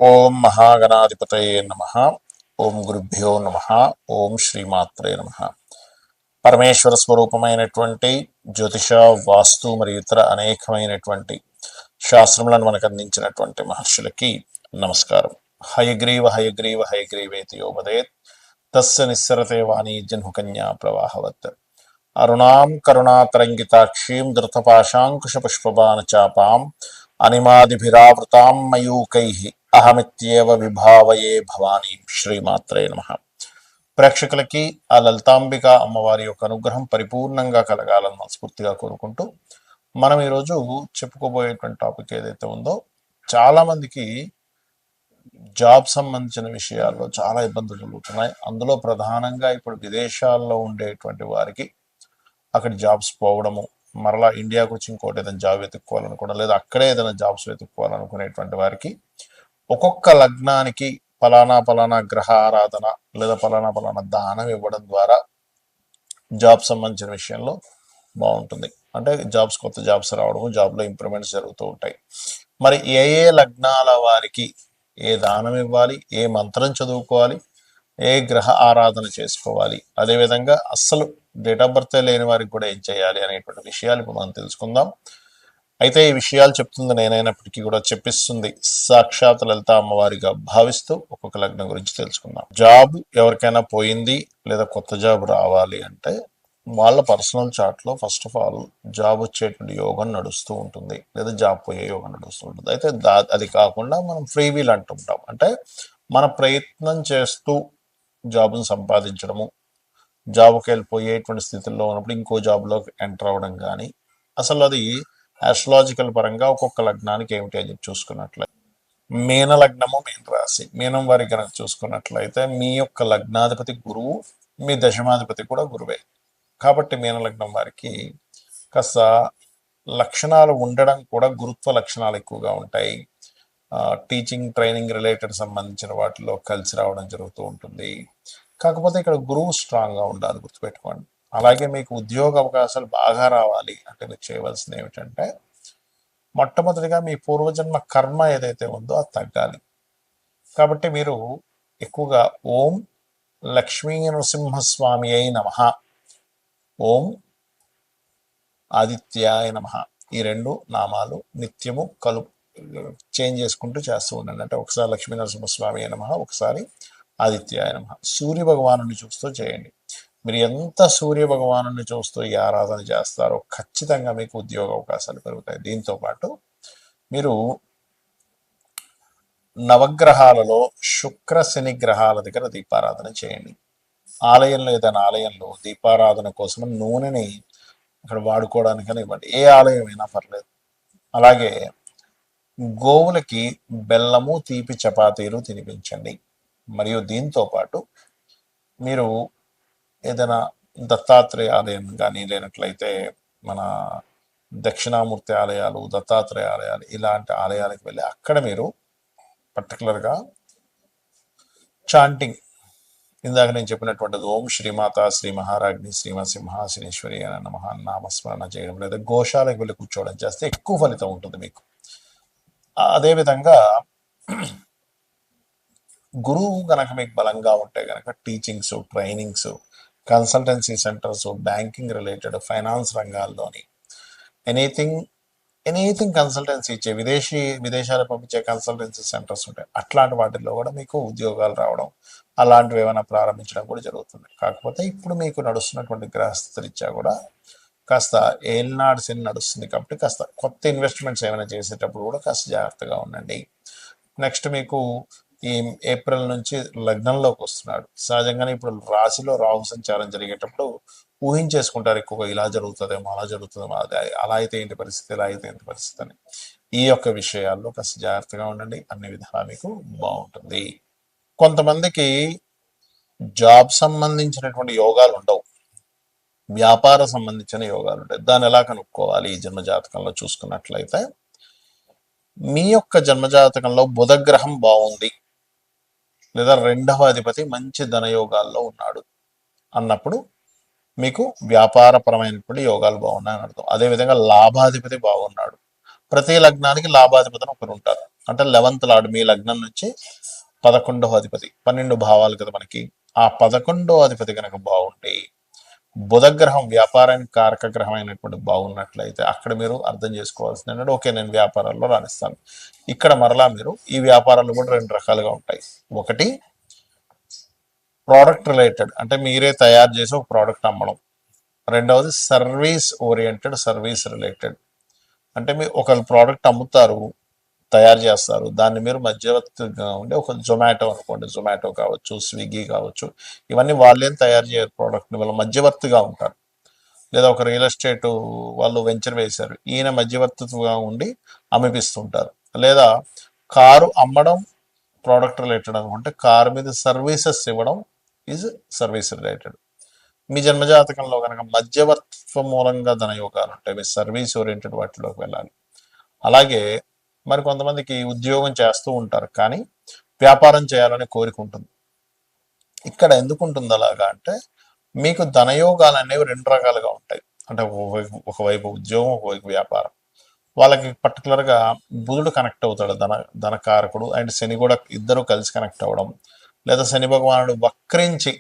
ఓం మహాగణాధిపతయే నమః. ఓం గురుభ్యో నమః. ఓం శ్రీమాత్రే నమః. పరమేశ్వర స్వరూపమైనటువంటి జ్యోతిష, వాస్తు మరియు ఇతర అనేకమైనటువంటి శాస్త్రములను మనకు అందించినటువంటి మహర్షులకి నమస్కారం. హయగ్రీవ హయగ్రీవ హయగ్రీవేతి యోపదేత్ తస్య నిస్సరతే వాణి జన్హుకన్యా ప్రవాహవత్. అరుణాం కరుణాతరంగితాక్షీం ధృతపాశాంకుశపుష్పబాణచాపాం అనిమాదిభిరావృతాం మయూకైః అహమిత్యేవ విభావయే భవానీ. శ్రీమాత్రే నమః. ప్రేక్షకులకి ఆ లలితాంబిక అమ్మవారి యొక్క అనుగ్రహం పరిపూర్ణంగా కలగాలని మనస్ఫూర్తిగా కోరుకుంటూ మనం ఈరోజు చెప్పుకోబోయేటువంటి టాపిక్ ఏదైతే ఉందో, చాలా మందికి జాబ్ సంబంధించిన విషయాల్లో చాలా ఇబ్బందులు జరుగుతున్నాయి. అందులో ప్రధానంగా ఇప్పుడు విదేశాల్లో ఉండేటువంటి వారికి అక్కడ జాబ్స్ పోవడము, మరలా ఇండియాకు వచ్చి ఇంకోటి ఏదైనా జాబ్ వెతుక్కోవాలనుకోవడం, లేదా అక్కడే ఏదైనా జాబ్స్ వెతుక్కోవాలనుకునేటువంటి వారికి ఒక్కొక్క లగ్నానికి పలానా గ్రహ ఆరాధన లేదా పలానా దానం ఇవ్వడం ద్వారా జాబ్ సంబంధించిన విషయంలో బాగుంటుంది. అంటే కొత్త జాబ్స్ రావడము, జాబ్లో ఇంప్రూవ్మెంట్స్ జరుగుతూ ఉంటాయి. మరి ఏ లగ్నాల వారికి ఏ దానం ఇవ్వాలి, ఏ మంత్రం చదువుకోవాలి, ఏ గ్రహ ఆరాధన చేసుకోవాలి, అదేవిధంగా అస్సలు డేట్ ఆఫ్ బర్త్ లేని వారికి కూడా ఏం చేయాలి అనేటువంటి విషయాలు ఇప్పుడు మనం తెలుసుకుందాం. అయితే ఈ విషయాలు చెప్తుంది నేనైనప్పటికీ కూడా చెప్పిస్తుంది సాక్షాత్ లలిత అమ్మవారిగా భావిస్తూ ఒక్కొక్క లగ్నం గురించి తెలుసుకుందాం. జాబ్ ఎవరికైనా పోయింది లేదా కొత్త జాబ్ రావాలి అంటే వాళ్ళ పర్సనల్ చార్ట్లో ఫస్ట్ ఆఫ్ ఆల్ జాబ్ వచ్చేటువంటి యోగం నడుస్తూ ఉంటుంది, లేదా జాబ్ పోయే యోగం నడుస్తూ ఉంటుంది. అయితే అది కాకుండా మనం ఫ్రీ వీల్ అంటుంటాం. అంటే మన ప్రయత్నం చేస్తూ జాబ్ను సంపాదించడము, జాబ్కి వెళ్ళిపోయేటువంటి స్థితిలో ఉన్నప్పుడు ఇంకో జాబ్లో ఎంటర్ అవ్వడం కానీ, అసలు అది ఆస్ట్రాలజికల్ పరంగా ఒక్కొక్క లగ్నానికి ఏమిటి అని చూసుకున్నట్లయితే, మీన లగ్నము, మీన రాశి, మీనం వారికి కనుక చూసుకున్నట్లయితే మీ యొక్క లగ్నాధిపతి గురువు, మీ దశమాధిపతి కూడా గురువే. కాబట్టి మీన లగ్నం వారికి కాస్త లక్షణాలు ఉండడం కూడా గురుత్వ లక్షణాలు ఎక్కువగా ఉంటాయి. టీచింగ్, ట్రైనింగ్ రిలేటెడ్ సంబంధించిన వాటిలో కలిసి రావడం జరుగుతూ ఉంటుంది. కాకపోతే ఇక్కడ గురువు స్ట్రాంగ్గా ఉండాలి, గుర్తుపెట్టుకోండి. అలాగే మీకు ఉద్యోగ అవకాశాలు బాగా రావాలి అంటే మీరు చేయవలసింది ఏమిటంటే, మొట్టమొదటిగా మీ పూర్వజన్మ కర్మ ఏదైతే ఉందో అది తగ్గాలి. కాబట్టి మీరు ఎక్కువగా ఓం లక్ష్మీ నరసింహస్వామి అయి నమః, ఓం ఆదిత్యాయ నమః, ఈ రెండు నామాలు నిత్యము చేంజ్ చేసుకుంటూ చేస్తూ ఉండండి. అంటే ఒకసారి లక్ష్మీ నరసింహస్వామి అయి నమః, ఒకసారి ఆదిత్యాయ నమః. సూర్య భగవాను చూస్తూ చేయండి. మీరు ఎంత సూర్య భగవాను చూస్తూ ఈ ఆరాధన చేస్తారో ఖచ్చితంగా మీకు ఉద్యోగ అవకాశాలు పెరుగుతాయి. దీంతోపాటు మీరు నవగ్రహాలలో శుక్ర శని గ్రహాల దగ్గర దీపారాధన చేయండి. ఆలయంలో ఏదైనా ఆలయంలో దీపారాధన కోసం నూనెని అక్కడ వాడుకోవడానికని ఇవ్వండి, ఏ ఆలయం అయినా పర్లేదు. అలాగే గోవులకి బెల్లము, తీపి చపాతీలు తినిపించండి. మరియు దీంతో పాటు మీరు ఏదైనా దత్తాత్రేయ ఆలయం కానీ, లేనట్లయితే మన దక్షిణామూర్తి ఆలయాలు, దత్తాత్రేయ ఆలయాలు, ఇలాంటి ఆలయాలకు వెళ్ళి అక్కడ మీరు పర్టికులర్గా చాంటింగ్, ఇందాక నేను చెప్పినటువంటిది ఓం శ్రీమాత శ్రీ మహారాజ్ని శ్రీమసింహాసనేశ్వరి అని నమః నామస్మరణ చేయడం, లేదా గోశాలకు వెళ్ళి కూర్చోవడం చేస్తే ఎక్కువ ఫలితం ఉంటుంది మీకు. అదేవిధంగా గురువు కనుక మీకు బలంగా ఉంటే కనుక teachings, trainings, consultancy centres, banking related, finance రంగాల్లోని ఎనీథింగ్ కన్సల్టెన్సీ ఇచ్చే విదేశాలకు పంపించే కన్సల్టెన్సీ సెంటర్స్ ఉంటాయి. అట్లాంటి వాటిల్లో కూడా మీకు ఉద్యోగాలు రావడం, అలాంటివి ఏమైనా ప్రారంభించడం కూడా జరుగుతుంది. కాకపోతే ఇప్పుడు మీకు నడుస్తున్నటువంటి గ్రహస్థితిరీత్యా కూడా కాస్త ఏలినాడు శని నడుస్తుంది కాబట్టి కాస్త కొత్త ఇన్వెస్ట్మెంట్స్ ఏమైనా చేసేటప్పుడు కూడా కాస్త జాగ్రత్తగా ఉండండి. నెక్స్ట్ మీకు ఈ ఏప్రిల్ నుంచి లగ్నంలోకి వస్తున్నాడు. సహజంగానే ఇప్పుడు రాశిలో రాహు సంచారం జరిగేటప్పుడు ఊహించేసుకుంటారు ఎక్కువగా, ఇలా జరుగుతుందేమో, అలా జరుగుతుందేమో, అలా అయితే ఏంటి పరిస్థితి, ఇలా అయితే ఏంటి పరిస్థితి అని. ఈ యొక్క విషయాల్లో కాస్త జాగ్రత్తగా ఉండండి, అన్ని విధాలా మీకు బాగుంటుంది. కొంతమందికి జాబ్ సంబంధించినటువంటి యోగాలు ఉండవు, వ్యాపార సంబంధించిన యోగాలు ఉంటాయి. దాన్ని ఎలా కనుక్కోవాలి ఈ జన్మజాతకంలో చూసుకున్నట్లయితే, మీ యొక్క జన్మజాతకంలో బుధగ్రహం బాగుంది, లేదా రెండవ అధిపతి మంచి ధనయోగాల్లో ఉన్నాడు అన్నప్పుడు మీకు వ్యాపారపరమైనటువంటి యోగాలు బాగున్నాయని అర్థం. అదేవిధంగా లాభాధిపతి బాగున్నాడు. ప్రతి లగ్నానికి లాభాధిపతిని ఒకరు ఉంటారు. అంటే 11th లార్డ్ మీ లగ్నం నుంచి 11వ అధిపతి, 12 భావాలు కదా మనకి. ఆ 11వ అధిపతి కనుక బాగుండి బుధగ్రహం వ్యాపారానికి కారక గ్రహం అయినటువంటి బాగున్నట్లయితే అక్కడ మీరు అర్థం చేసుకోవాల్సింది ఏంటంటే ఓకే నేను వ్యాపారాల్లో రాణిస్తాను. ఇక్కడ మరలా మీరు ఈ వ్యాపారాలు కూడా 2 రకాలుగా ఉంటాయి. ఒకటి ప్రోడక్ట్ రిలేటెడ్, అంటే మీరే తయారు చేసి ఒక ప్రోడక్ట్ అమ్మడం. రెండవది సర్వీస్ ఓరియంటెడ్, సర్వీస్ రిలేటెడ్, అంటే మీరు ఒక ప్రోడక్ట్ అమ్ముతారు, తయారు చేస్తారు, దాన్ని మీరు మధ్యవర్తిగా ఉండి ఒక జొమాటో అనుకోండి, జొమాటో కావచ్చు, స్విగ్గీ కావచ్చు, ఇవన్నీ వాళ్ళేం తయారు చేయరు ప్రోడక్ట్ని, వాళ్ళ మధ్యవర్తిగా ఉంటారు. లేదా ఒక రియల్ ఎస్టేట్ వాళ్ళు వెంచర్ వేశారు, ఈయన మధ్యవర్తిగా ఉండి అమ్మిపిస్తుంటారు. లేదా కారు అమ్మడం ప్రోడక్ట్ రిలేటెడ్ అనుకుంటే కారు మీద సర్వీసెస్ ఇవ్వడం ఈజ్ సర్వీస్ రిలేటెడ్. మీ జన్మజాతకంలో కనుక మధ్యవర్తిత్వ మూలంగా ధనయోగాలు ఉంటాయి, మీ సర్వీస్ ఓరియంటెడ్ వాటిలోకి వెళ్ళాలి. అలాగే మరి కొంతమందికి ఉద్యోగం చేస్తూ ఉంటారు కానీ వ్యాపారం చేయాలనే కోరిక ఉంటుంది. ఇక్కడ ఎందుకు ఉంటుంది అలాగా అంటే మీకు ధనయోగాలు అనేవి 2 రకాలుగా ఉంటాయి. అంటే ఒకవైపు ఉద్యోగం, ఒకవైపు వ్యాపారం. వాళ్ళకి పర్టికులర్గా బుధుడు కనెక్ట్ అవుతాడు, ధనకారకుడు, అండ్ శని కూడా ఇద్దరు కలిసి కనెక్ట్ అవ్వడం, లేదా శని భగవానుడు వక్రించి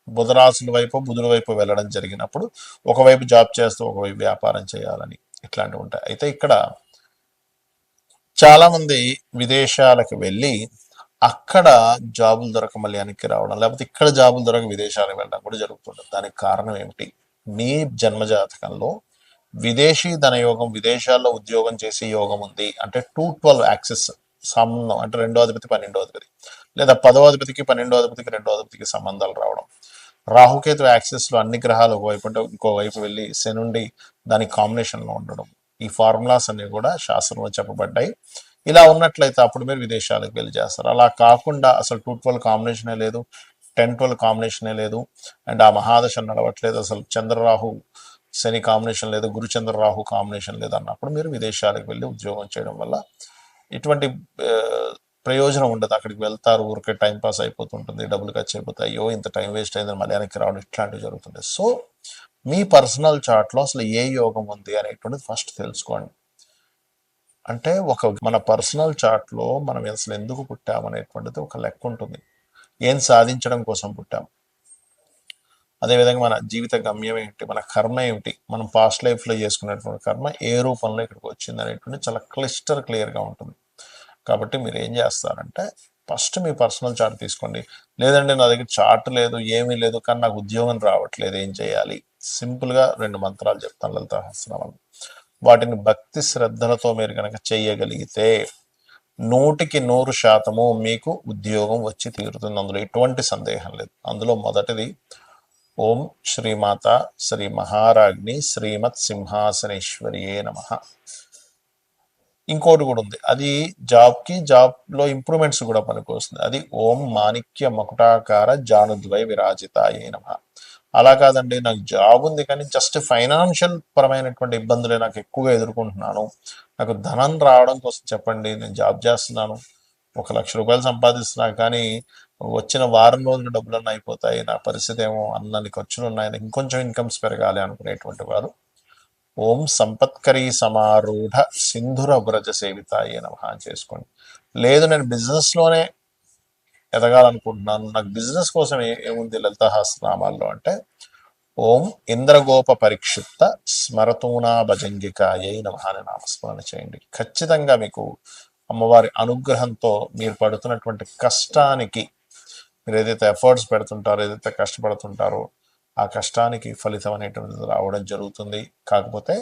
బుధరాశుల వైపు బుధుడి వైపు వెళ్ళడం జరిగినప్పుడు ఒకవైపు జాబ్ చేస్తూ ఒకవైపు వ్యాపారం చేయాలని ఇట్లాంటివి ఉంటాయి. అయితే ఇక్కడ చాలామంది విదేశాలకు వెళ్ళి అక్కడ జాబులు దొరక మళ్ళీ వెనక్కి రావడం, లేకపోతే ఇక్కడ జాబులు దొరక విదేశాలకు వెళ్ళడం కూడా జరుగుతుంది. దానికి కారణం ఏమిటి? మీ జన్మజాతకంలో విదేశీ ధనయోగం, విదేశాల్లో ఉద్యోగం చేసే యోగం ఉంది అంటే 212 యాక్సెస్ సంబంధం, అంటే 2వ అధిపతి 12వ అధిపతి, లేదా 10వ అధిపతికి 12వ అధిపతికి 2వ అధిపతికి సంబంధాలు రావడం, రాహుకేతు యాక్సెస్లో అన్ని గ్రహాలు ఒకవైపు అంటే ఇంకోవైపు వెళ్ళి శనుండి దానికి కాంబినేషన్లో ఉండడం, ఈ ఫార్ములాస్ అన్ని కూడా శాస్త్రంలో చెప్పబడ్డాయి. ఇలా ఉన్నట్లయితే అప్పుడు మీరు విదేశాలకు వెళ్ళి చేస్తారు. అలా కాకుండా అసలు 212 కాంబినేషనే లేదు, 10-12 కాంబినేషనే లేదు, అండ్ ఆ మహాదశ నడవట్లేదు, అసలు చంద్రరాహు శని కాంబినేషన్ లేదు, గురుచంద్ర రాహు కాంబినేషన్ లేదు అన్నప్పుడు మీరు విదేశాలకు వెళ్ళి ఉద్యోగం చేయడం వల్ల ఇటువంటి ప్రయోజనం ఉండదు. అక్కడికి వెళ్తారు, ఊరికే టైంపాస్ అయిపోతుంటుంది, డబ్బులు ఖర్చు అయిపోతాయి, అయ్యో ఇంత టైం వేస్ట్ అయిందని మళ్ళీ వెనక్కి రావడం, ఇట్లాంటివి జరుగుతుంది. సో మీ పర్సనల్ చార్ట్లో అసలు ఏ యోగం ఉంది అనేటువంటిది ఫస్ట్ తెలుసుకోండి. అంటే మన పర్సనల్ చార్ట్లో మనం అసలు ఎందుకు పుట్టామనేటువంటిది ఒక లెక్క ఉంటుంది. ఏం సాధించడం కోసం పుట్టాం, అదేవిధంగా మన జీవిత గమ్యం ఏమిటి, మన కర్మ ఏమిటి, మనం పాస్ట్ లైఫ్లో చేసుకున్నటువంటి కర్మ ఏ రూపంలో ఇక్కడికి వచ్చింది అనేటువంటి చాలా క్లియర్గా ఉంటుంది. కాబట్టి మీరు ఏం చేస్తారంటే ఫస్ట్ మీ పర్సనల్ చార్ట్ తీసుకోండి. లేదంటే నా దగ్గర చార్ట్ లేదు, ఏమీ లేదు, కానీ నాకు ఉద్యోగం రావట్లేదు, ఏం చేయాలి? సింపుల్గా 2 మంత్రాలు చెప్తాను, లలితా సహస్రనామం. వాటిని భక్తి శ్రద్ధలతో మీరు కనుక చేయగలిగితే 100% మీకు ఉద్యోగం వచ్చి తీరుతుంది. అందులో ఎటువంటి సందేహం లేదు. అందులో మొదటిది ఓం శ్రీమాత శ్రీ మహారాజ్ని శ్రీమత్ సింహాసనేశ్వరియే నమః. ఇంకోటి కూడా ఉంది, అది జాబ్లో ఇంప్రూవ్మెంట్స్ కూడా పనికి వస్తుంది. అది ఓం మాణిక్య మకుటాకార జానుద్వై విరాజితాయే నమః. అలా కాదండి నాకు జాబ్ ఉంది కానీ జస్ట్ ఫైనాన్షియల్ పరమైనటువంటి ఇబ్బందులే నాకు ఎక్కువగా ఎదుర్కొంటున్నాను, నాకు ధనం రావడం కోసం చెప్పండి, నేను జాబ్ చేస్తున్నాను, 1,00,000 సంపాదిస్తున్నా కానీ వచ్చిన వారం రోజులు డబ్బులన్నీ అయిపోతాయి, నా పరిస్థితి ఏమో అన్నన్ని ఖర్చులు ఉన్నాయి, ఇంకొంచెం ఇన్కమ్స్ పెరగాలి అనుకునేటువంటి వారు ఓం సంపత్కరీ సమారూఢ సింధుర వ్రజ సేవితాయే నమః చేసుకోండి. లేదు నేను బిజినెస్లోనే ఎదగాలనుకుంటున్నాను, నాకు బిజినెస్ కోసం ఏముంది లలితా సహస్రనామాల్లో అంటే ఓం ఇంద్రగోప పరిక్షిప్త స్మరతూనా భజంగికాయే నమః అని నామస్మరణ చేయండి. ఖచ్చితంగా మీకు అమ్మవారి అనుగ్రహంతో మీరు పడుతున్నటువంటి కష్టానికి, మీరు ఏదైతే ఎఫర్ట్స్ పెడుతుంటారో, ఏదైతే కష్టపడుతుంటారో ఆ కష్టానికి ఫలితం అనేటువంటిది రావడం జరుగుతుంది. కాకపోతే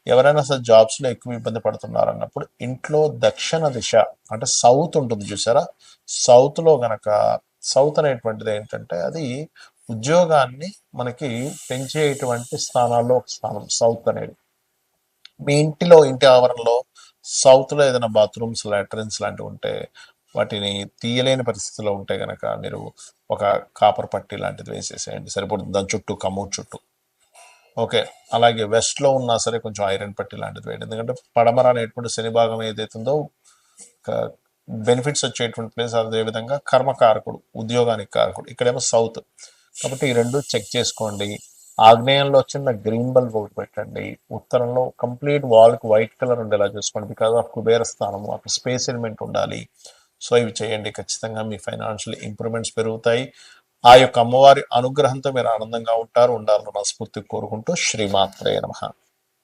ఎవరైనా అసలు జాబ్స్లో ఎక్కువ ఇబ్బంది పడుతున్నారు అన్నప్పుడు ఇంట్లో దక్షిణ దిశ అంటే సౌత్ ఉంటుంది చూసారా, సౌత్లో గనక, సౌత్ అనేటువంటిది ఏంటంటే అది ఉద్యోగాన్ని మనకి పెంచేటువంటి స్థానాల్లో ఒక స్థానం సౌత్ అనేది. మీ ఇంటి ఆవరణలో సౌత్లో ఏదైనా బాత్రూమ్స్, లాట్రిన్స్ లాంటివి ఉంటే వాటిని తీయలేని పరిస్థితిలో ఉంటే కనుక మీరు ఒక కాపర్ పట్టి లాంటిది వేసేసేయండి, సరిపడుతుంది. దాని చుట్టూ కమోడ్ చుట్టూ ఓకే. అలాగే వెస్ట్లో ఉన్నా సరే కొంచెం ఐరన్ పట్టి లాంటిది వేయండి, ఎందుకంటే పడమర అనేటువంటి శని భాగం ఏదైతుందో బెనిఫిట్స్ వచ్చేటువంటి ప్లేస్, అదేవిధంగా కర్మకారకుడు, ఉద్యోగానికి కారకుడు, ఇక్కడేమో సౌత్. కాబట్టి ఈ 2 చెక్ చేసుకోండి. ఆగ్నేయంలో చిన్న గ్రీన్ బల్బ్ ఒకటి పెట్టండి. ఉత్తరంలో కంప్లీట్ వాల్కి వైట్ కలర్ ఉండేలా చూసుకోండి. బికాస్ ఆఫ్ కుబేర స్థానము, అక్కడ స్పేస్ ఎలిమెంట్ ఉండాలి. సో ఇవి చేయండి, ఖచ్చితంగా మీ ఫైనాన్షియల్ ఇంప్రూవ్మెంట్స్ పెరుగుతాయి. ఆ యొక్క అమ్మవారి అనుగ్రహంతో మీరు ఆనందంగా ఉండాలని మనస్ఫూర్తి కోరుకుంటూ శ్రీమాత్రే నమః.